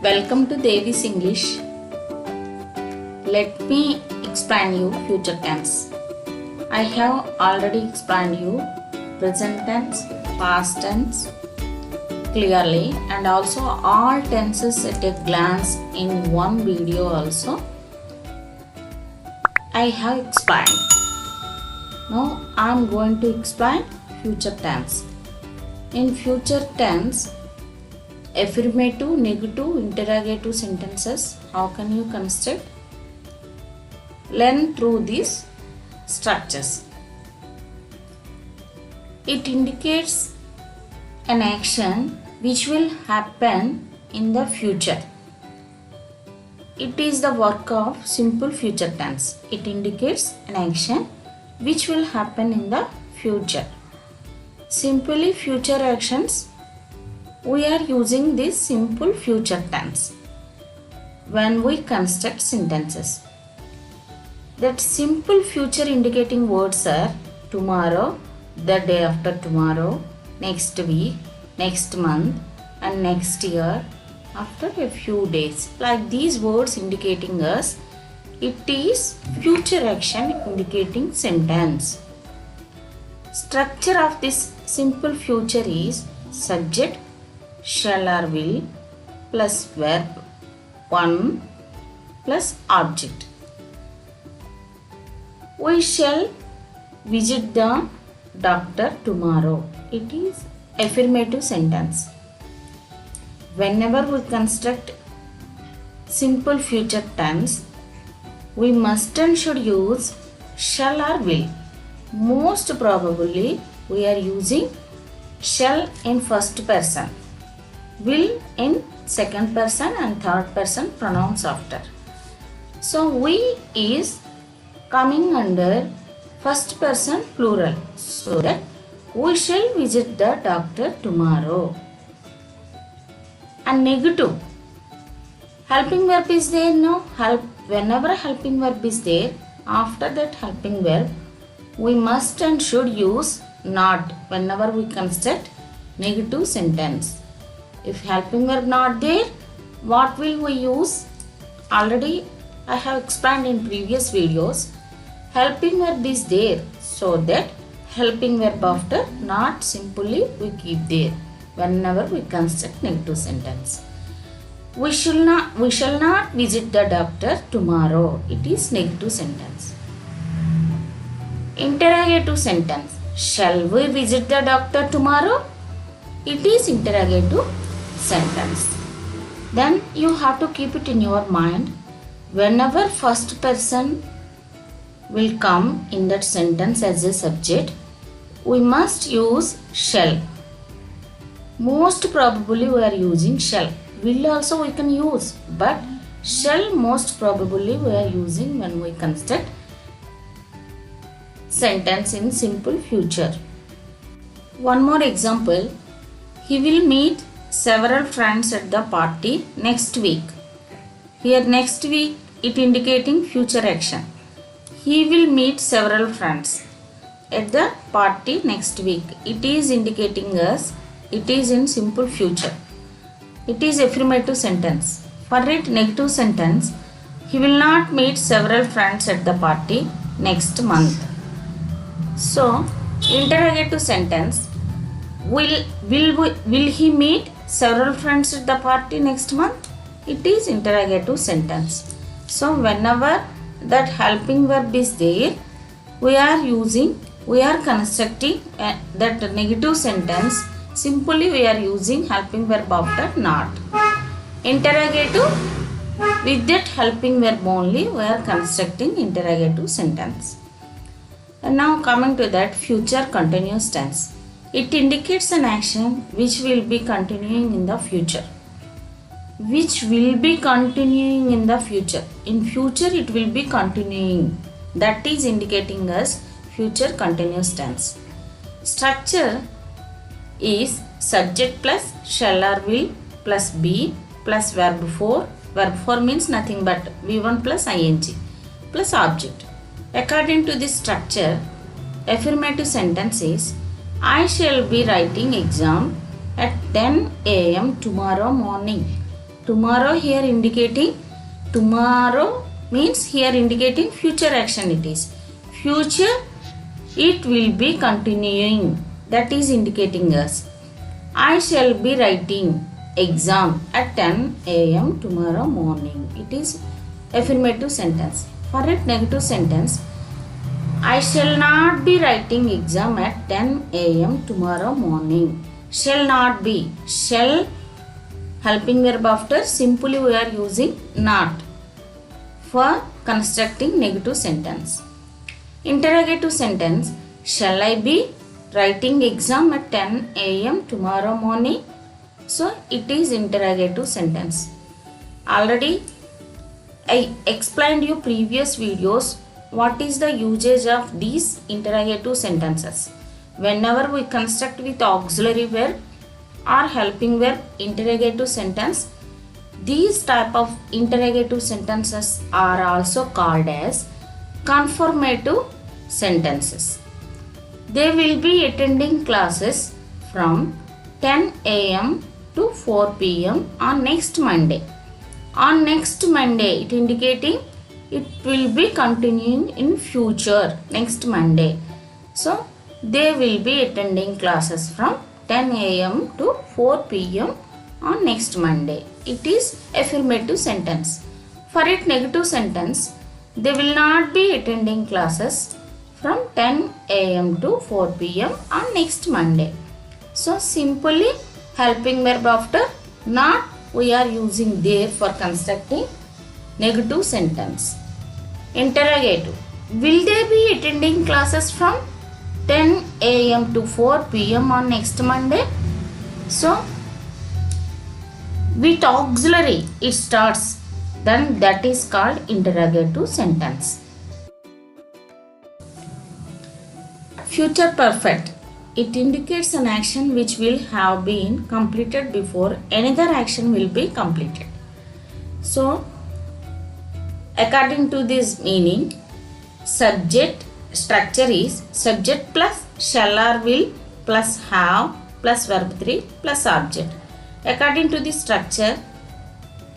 Welcome to Devi's English. Let me explain you future tense. I have already explained you present tense, past tense clearly, and also all tenses at a glance in one video also. I have explained. Now I am going to explain future tense. In future tense, affirmative, negative, interrogative sentences, how can you construct? Learn through these structures. It indicates an action which will happen in the future. It is the work of simple future tense. It indicates an action which will happen in the future. Simply future actions, we are using this simple future tense when we construct sentences. That simple future indicating words are tomorrow, the day after tomorrow, next week, next month, and next year, after a few days. Like these words indicating us, it is future action indicating sentence. Structure of this simple future is subject, shall or will, plus verb 1 plus object. We shall visit the doctor tomorrow. It is affirmative sentence. Whenever we construct simple future tense, we must and should use shall or will. Most probably we are using shall in first person, will in second person, and third person pronouns after. So we is coming under first person plural, so that we shall visit the doctor tomorrow. And negative, helping verb is there, no? Whenever helping verb is there, after that helping verb, we must and should use not whenever we construct negative sentence. If helping verb not there, what will we use? Already I have explained in previous videos. Helping verb is there, so that helping verb after not simply we keep there whenever we construct negative sentence. We shall not visit the doctor tomorrow. It is negative sentence. Interrogative sentence. Shall we visit the doctor tomorrow? It is interrogative sentence. Then you have to keep it in your mind. Whenever first person will come in that sentence as a subject, we must use shall. Most probably we are using shall. Will also we can use, but shall most probably we are using when we construct sentence in simple future. One more example. He will meet several friends at the party next week. Here next week it indicating future action. He will meet several friends at the party next week. It is indicating us, it is in simple future. It is affirmative sentence. For it negative sentence, he will not meet several friends at the party next month. So interrogative sentence, will he meet several friends at the party next month? It is interrogative sentence. So whenever that helping verb is there, we are constructing that negative sentence. Simply we are using helping verb after not. Interrogative, with that helping verb only we are constructing interrogative sentence. And now coming to that future continuous tense. It indicates an action which will be continuing in the future. Which will be continuing in the future. In future it will be continuing. That is indicating us future continuous tense. Structure is subject plus shall or will plus be plus verb 4. Verb 4 means nothing but V1 plus ing plus object. According to this structure, affirmative sentence is I shall be writing exam at 10 a.m. tomorrow morning. Tomorrow here indicating, tomorrow means here indicating future action it is. Future, it will be continuing, that is indicating us. I shall be writing exam at 10 a.m. tomorrow morning. It is affirmative sentence. For it, negative sentence, I shall not be writing exam at 10 a.m. tomorrow morning. Shall not be. Shall, helping verb after, simply we are using not for constructing negative sentence. Interrogative sentence, shall I be writing exam at 10 a.m. tomorrow morning? So it is interrogative sentence. Already I explained you previous videos what is the usage of these interrogative sentences. Whenever we construct with auxiliary verb or helping verb interrogative sentence, these type of interrogative sentences are also called as confirmative sentences. They will be attending classes from 10 a.m. to 4 p.m. on next Monday. On next Monday, it indicating it will be continuing in future, next Monday. So, they will be attending classes from 10 a.m. to 4 p.m. on next Monday. It is affirmative sentence. For it, negative sentence, they will not be attending classes from 10 a.m. to 4 p.m. on next Monday. So, simply helping verb after not we are using there for constructing negative sentence. Interrogative, will they be attending classes from 10 a.m. to 4 p.m. on next Monday? So, with auxiliary it starts, then that is called interrogative sentence. Future perfect, it indicates an action which will have been completed before another action will be completed. So, according to this meaning, subject structure is subject plus shall or will plus have plus verb 3 plus object. According to this structure,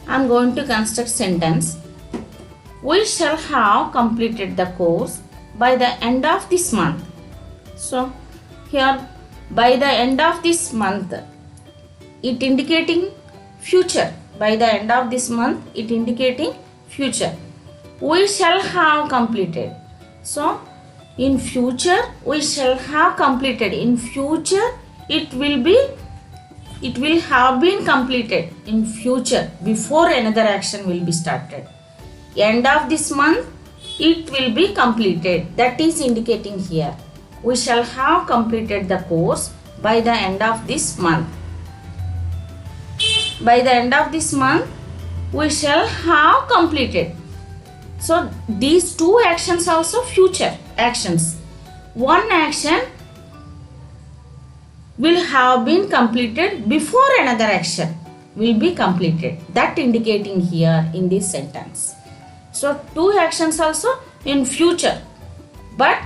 I am going to construct sentence. We shall have completed the course by the end of this month. So, here by the end of this month, it indicating future. By the end of this month, it indicating future. We shall have completed. So, in future, we shall have completed. In future, it will have been completed in future before another action will be started. End of this month, it will be completed. That is indicating here. We shall have completed the course by the end of this month. By the end of this month, we shall have completed. So, these two actions also future actions. One action will have been completed before another action will be completed. That indicating here in this sentence. So, two actions also in future, but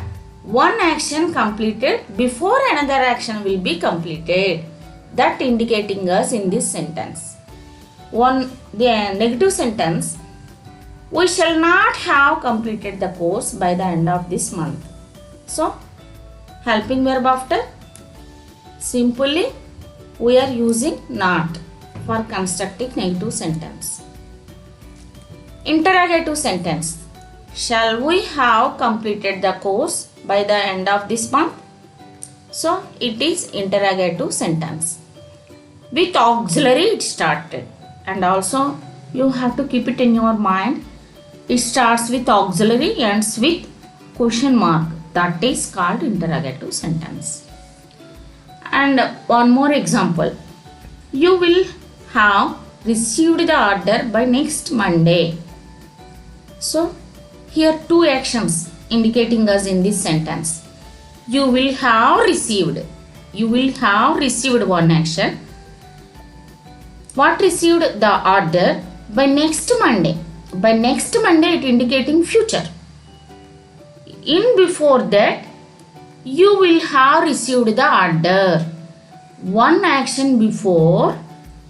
one action completed before another action will be completed. That indicating us in this sentence. The negative sentence, we shall not have completed the course by the end of this month. So, helping verb after, simply we are using not for constructing negative sentence. Interrogative sentence, shall we have completed the course by the end of this month? So, it is interrogative sentence. With auxiliary it started, and also you have to keep it in your mind. It starts with auxiliary, ends with question mark. That is called interrogative sentence. And one more example. You will have received the order by next Monday. So, here two actions indicating us in this sentence. You will have received. You will have received one action. What received the order? By next Monday. By next Monday it indicating future. In before that, you will have received the order. One action before,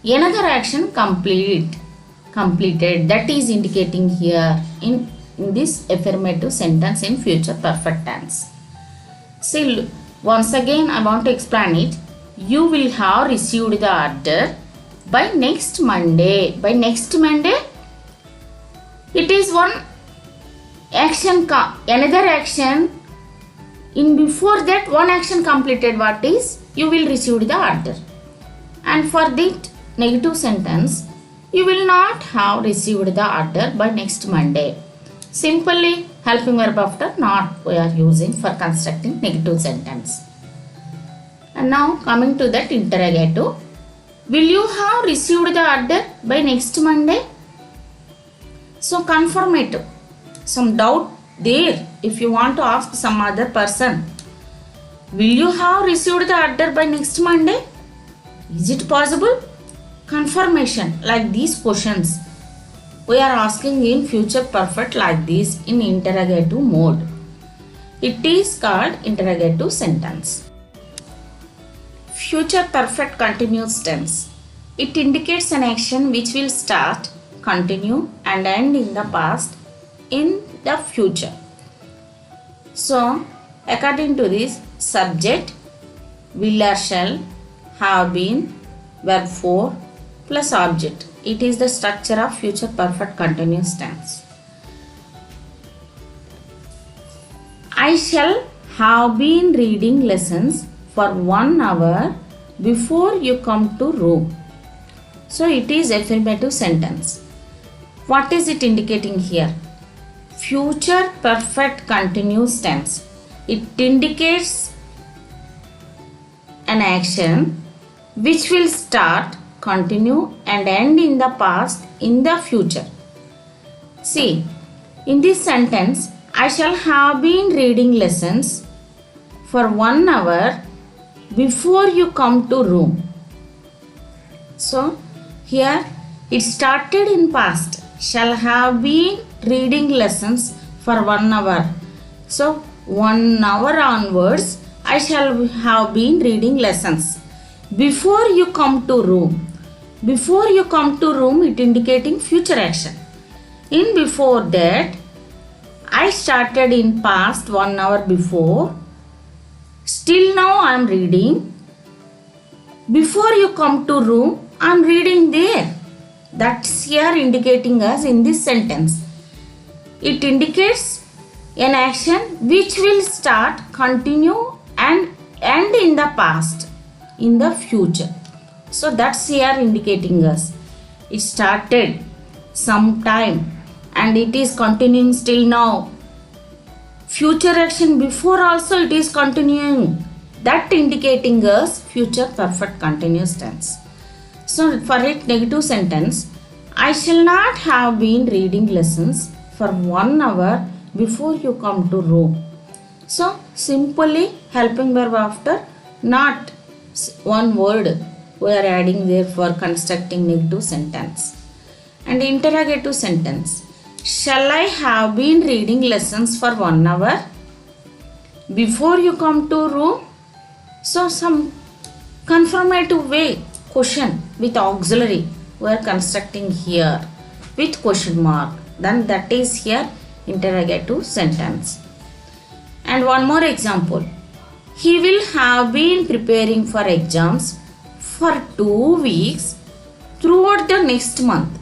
another action complete. completed. That is indicating here in this affirmative sentence in future perfect tense. See, once again I want to explain it. You will have received the order by next Monday. By next Monday, it is one action, another action. In before that, one action completed. What is? You will receive the order. And for that negative sentence, you will not have received the order by next Monday. Simply helping verb after not we are using for constructing negative sentence. And now coming to that interrogative. Will you have received the order by next Monday? So confirmative. Some doubt there if you want to ask some other person. Will you have received the order by next Monday? Is it possible? Confirmation like these questions we are asking in future perfect like this in interrogative mode. It is called interrogative sentence. Future perfect continuous tense. It indicates an action which will start, continue and end in the past in the future. So, according to this, subject, will or shall, have been, verb 4 plus object. It is the structure of future perfect continuous tense. I shall have been reading lessons for 1 hour before you come to room. So it is affirmative sentence. What is it indicating here? Future perfect continuous tense. It indicates an action which will start, continue and end in the past in the future. See, in this sentence, I shall have been reading lessons for 1 hour before you come to room. So, here it started in past. Shall have been reading lessons for 1 hour. So, 1 hour onwards, I shall have been reading lessons. Before you come to room. Before you come to room, it indicating future action. In before that, I started in past 1 hour before. Still now I am reading. Before you come to room, I am reading there. That's here indicating us in this sentence. It indicates an action which will start, continue and end in the past, in the future. So that's here indicating us. It started sometime and it is continuing still now. Future action before also it is continuing. That indicating us future perfect continuous tense. So for it negative sentence, I shall not have been reading lessons for 1 hour before you come to room. So simply helping verb after not one word we are adding there for constructing negative sentence. And interrogative sentence. Shall I have been reading lessons for 1 hour before you come to room? So some confirmative way question with auxiliary we are constructing here with question mark. Then that is here interrogative sentence. And one more example. He will have been preparing for exams for 2 weeks throughout the next month.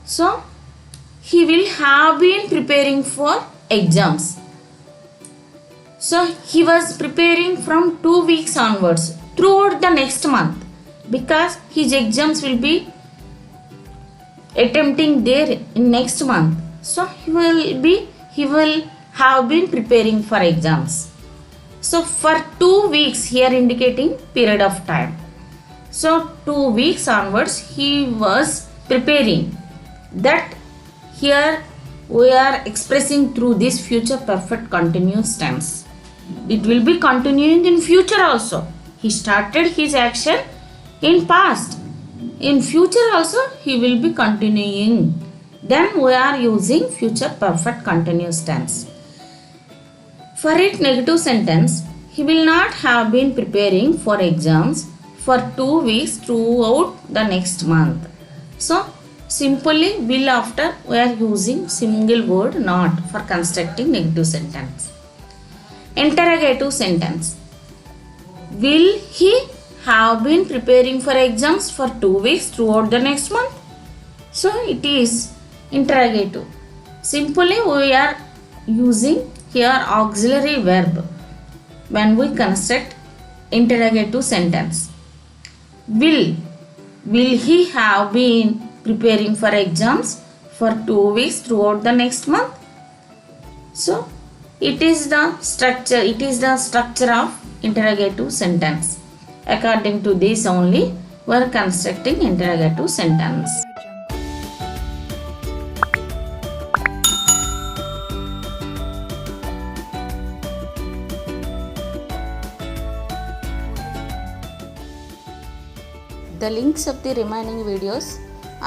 So, he will have been preparing for exams. So, he was preparing from 2 weeks onwards throughout the next month because his exams will be attempting there in next month. So, he will have been preparing for exams. So, for 2 weeks here indicating period of time. So, 2 weeks onwards he was preparing. That here we are expressing through this future perfect continuous tense. It will be continuing in future also. He started his action in past. In future also he will be continuing. Then we are using future perfect continuous tense. For it negative sentence, he will not have been preparing for exams for 2 weeks throughout the next month. So, Simply will after we are using single word not for constructing negative sentence. Interrogative sentence. Will he have been preparing for exams for 2 weeks throughout the next month? So it is interrogative. Simply we are using here auxiliary verb when we construct interrogative sentence. Will he have been preparing for exams for 2 weeks throughout the next month? So it is the structure of interrogative sentence. According to this only we are constructing interrogative sentence. The links of the remaining videos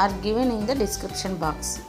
are given in the description box.